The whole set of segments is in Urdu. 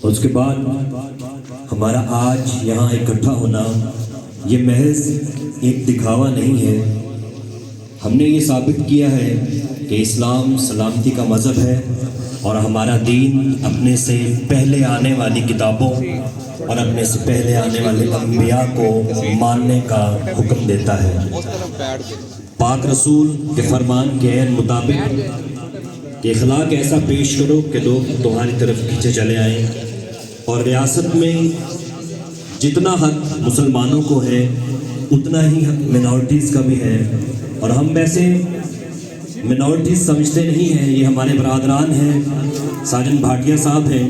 اور اس کے بعد ہمارا آج یہاں اکٹھا ہونا یہ محض ایک دکھاوا نہیں ہے. ہم نے یہ ثابت کیا ہے کہ اسلام سلامتی کا مذہب ہے اور ہمارا دین اپنے سے پہلے آنے والی کتابوں اور اپنے سے پہلے آنے والے انبیاء کو ماننے کا حکم دیتا ہے. پاک رسول کے فرمان کے عین مطابق کہ اخلاق ایسا پیش کرو کہ لوگ تمہاری طرف کھینچے چلے آئیں. اور ریاست میں جتنا حق مسلمانوں کو ہے اتنا ہی حق منارٹیز کا بھی ہے. اور ہم ویسے منارٹیز سمجھتے نہیں ہیں، یہ ہمارے برادران ہیں. ساجن بھاٹیا صاحب ہیں،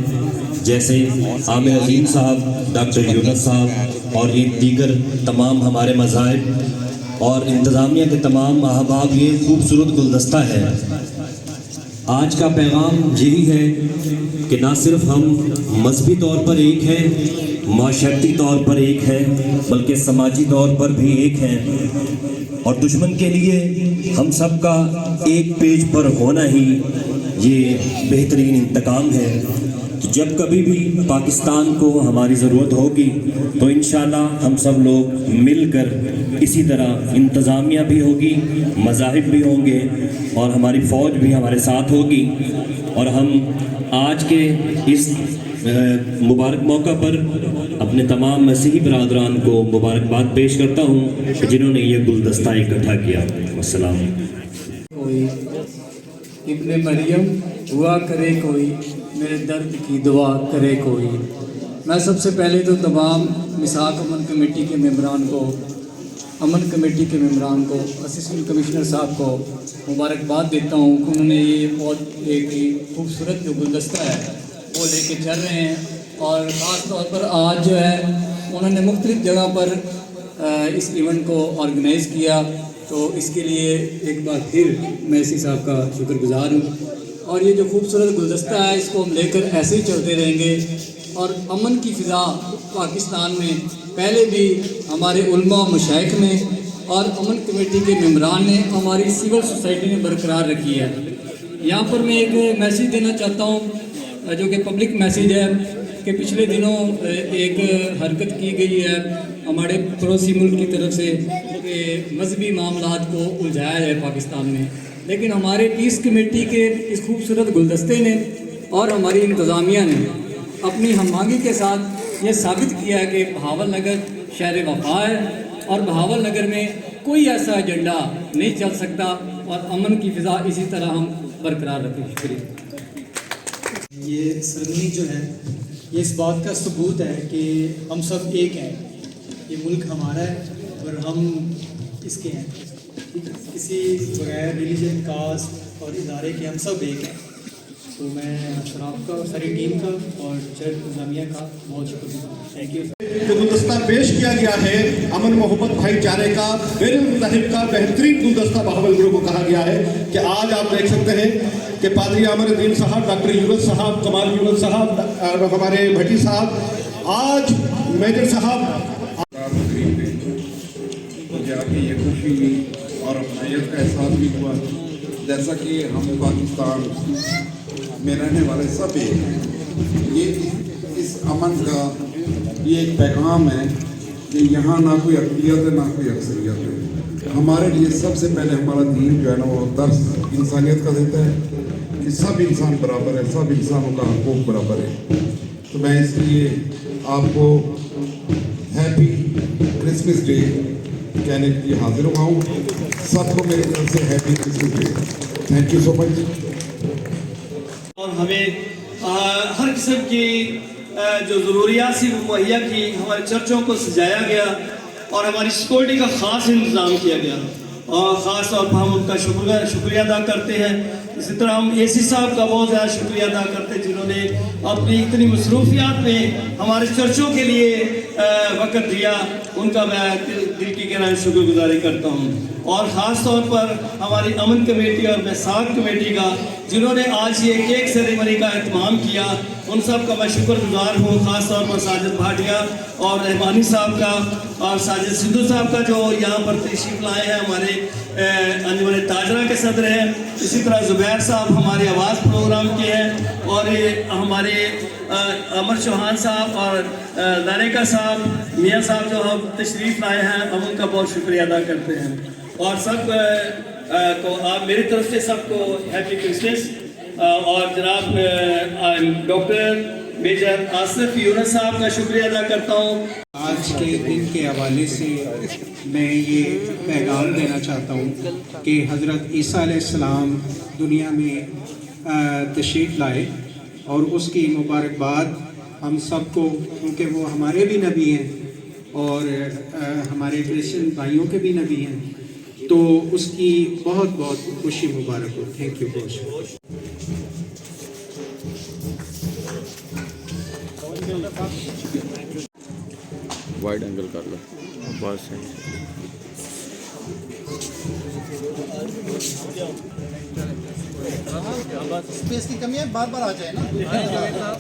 جیسے عامر عظیم صاحب، ڈاکٹر یونس صاحب اور یہ دیگر تمام ہمارے مذاہب اور انتظامیہ کے تمام احباب. یہ خوبصورت گلدستہ ہے. آج کا پیغام یہی ہے کہ نہ صرف ہم مذہبی طور پر ایک ہیں، معاشرتی طور پر ایک ہیں، بلکہ سماجی طور پر بھی ایک ہیں. اور دشمن کے لیے ہم سب کا ایک پیج پر ہونا ہی یہ بہترین انتقام ہے. تو جب کبھی بھی پاکستان کو ہماری ضرورت ہوگی تو انشاءاللہ ہم سب لوگ مل کر اسی طرح انتظامیہ بھی ہوگی، مذاہب بھی ہوں گے اور ہماری فوج بھی ہمارے ساتھ ہوگی. اور ہم آج کے اس مبارک موقع پر اپنے تمام مسیحی برادران کو مبارکباد پیش کرتا ہوں کہ جنہوں نے یہ گلدستہ اکٹھا کیا. السلام. کوئی ابن مریم ہوا کرے کوئی، میرے درد کی دعا کرے کوئی. میں سب سے پہلے تو تمام مساق امن کمیٹی کے ممبران کو، اسسٹنٹ کمشنر صاحب کو مبارکباد دیتا ہوں کہ انہوں نے یہ بہت ایک خوبصورت جو گلدستہ ہے وہ لے کے چل رہے ہیں. اور خاص طور پر آج جو ہے انہوں نے مختلف جگہ پر اس ایونٹ کو آرگنائز کیا، تو اس کے لیے ایک بار پھر میں اسی صاحب کا شکر گزار ہوں. اور یہ جو خوبصورت گلدستہ ہے اس کو ہم لے کر ایسے ہی چلتے رہیں گے. اور امن کی فضا پاکستان میں پہلے بھی ہمارے علماء و مشائخ نے اور امن کمیٹی کے ممبران نے، ہماری سول سوسائٹی نے برقرار رکھی ہے. یہاں پر میں ایک میسیج دینا چاہتا ہوں جو کہ پبلک میسیج ہے کہ پچھلے دنوں ایک حرکت کی گئی ہے ہمارے پڑوسی ملک کی طرف سے کہ مذہبی معاملات کو الجھایا جائے پاکستان میں. لیکن ہمارے پیس کمیٹی کے اس خوبصورت گلدستے نے اور ہماری انتظامیہ نے اپنی ہم آہنگی کے ساتھ یہ ثابت کیا ہے کہ بہاول نگر شہر وفا ہے اور بہاول نگر میں کوئی ایسا ایجنڈا نہیں چل سکتا اور امن کی فضا اسی طرح ہم برقرار رکھیں. شکریہ. یہ سرگرمی جو ہے یہ اس بات کا ثبوت ہے کہ ہم سب ایک ہیں. یہ ملک ہمارا ہے اور ہم اس کے ہیں. کسی بغیر ریلیجن، کاسٹ اور ادارے کے ہم سب ایک ہیں. تو میں شراب کا، ساری ٹیم کا اور چرچ انتظامیہ کا بہت شکر گزار ہوں. Thank you. جو گلدستہ پیش کیا گیا ہے امن محبت بھائی چارے کا، بین المذاہب کا بہترین گلدستہ بہاول گروہ کو کہا گیا ہے کہ آج آپ دیکھ سکتے ہیں کہ پادری عامر الدین صاحب، ڈاکٹر یونس صاحب، کمال یونس صاحب اور ہمارے بھٹی صاحب، آج میجر صاحب مجھے آپ کی یہ خوشی ہوئی اور اپنائیت کا احساس بھی ہوا. جیسا کہ ہم پاکستان میں رہنے والے سب ایک ہیں. یہ اس امن کا یہ ایک پیغام ہے کہ یہاں نہ کوئی اقلیت ہے نہ کوئی اکثریت ہے. ہمارے لیے سب سے پہلے ہمارا دین جو ہے نا وہ درس انسانیت کا دیتا ہے کہ سب انسان برابر ہے، سب انسانوں کا حقوق برابر ہے. تو میں اس لیے آپ کو ہیپی کرسمس ڈے کہنے کے لیے حاضر ہوا ہوں. سب کو میری طرف سے happy Christmas day. Thank you so much. اور ہمیں ہر قسم کی جو ضروریات سی مہیا کی، ہمارے چرچوں کو سجایا گیا اور ہماری سیکورٹی کا خاص انتظام کیا گیا. اور خاص طور پر ہم ان کا شکریہ ادا کرتے ہیں. اسی طرح ہم اے سی صاحب کا بہت زیادہ شکریہ ادا کرتے ہیں جنہوں نے اپنی اتنی مصروفیات میں ہمارے چرچوں کے لیے وقت دیا. ان کا میں دل کی گہرائیوں سے شکر گزاری کرتا ہوں. اور خاص طور پر ہماری امن کمیٹی اور میثاق کمیٹی کا جنہوں نے آج یہ کیک سیریمنی کا اہتمام کیا، ان سب کا میں شکر گزار ہوں، خاص طور پر ساجد بھاٹیا اور رحمانی صاحب کا اور ساجد سدھو صاحب کا جو یہاں پر تشریف لائے ہیں، ہمارے انجمن تاجرہ کے صدر ہیں، اسی طرح زبیر صاحب ہمارے آواز پروگرام کے ہیں، اور ہمارے امر چوہان صاحب اور دانیکا صاحب میاں صاحب جو ہم تشریف لائے ہیں، ہم ان کا بہت شکریہ ادا کرتے ہیں، اور سب کو آپ میری طرف سے سب کو ہیپی کرسمس، اور جناب ڈاکٹر میجر آصف یونس صاحب کا شکریہ ادا کرتا ہوں۔ آج کے دن کے حوالے سے میں یہ پیغام دینا چاہتا ہوں کہ حضرت عیسیٰ علیہ السلام دنیا میں تشریف لائے، اور اس کی مبارکباد ہم سب کو، کیونکہ وہ ہمارے بھی نبی ہیں اور ہمارے کرسچن بھائیوں کے بھی نبی ہیں، تو اس کی بہت بہت خوشی مبارک ہو۔ تھینک یو بہت شکریہ۔ وائڈ اینگل کر لو بس اسپیس کی کمی ہے، بار بار آ جائے نا۔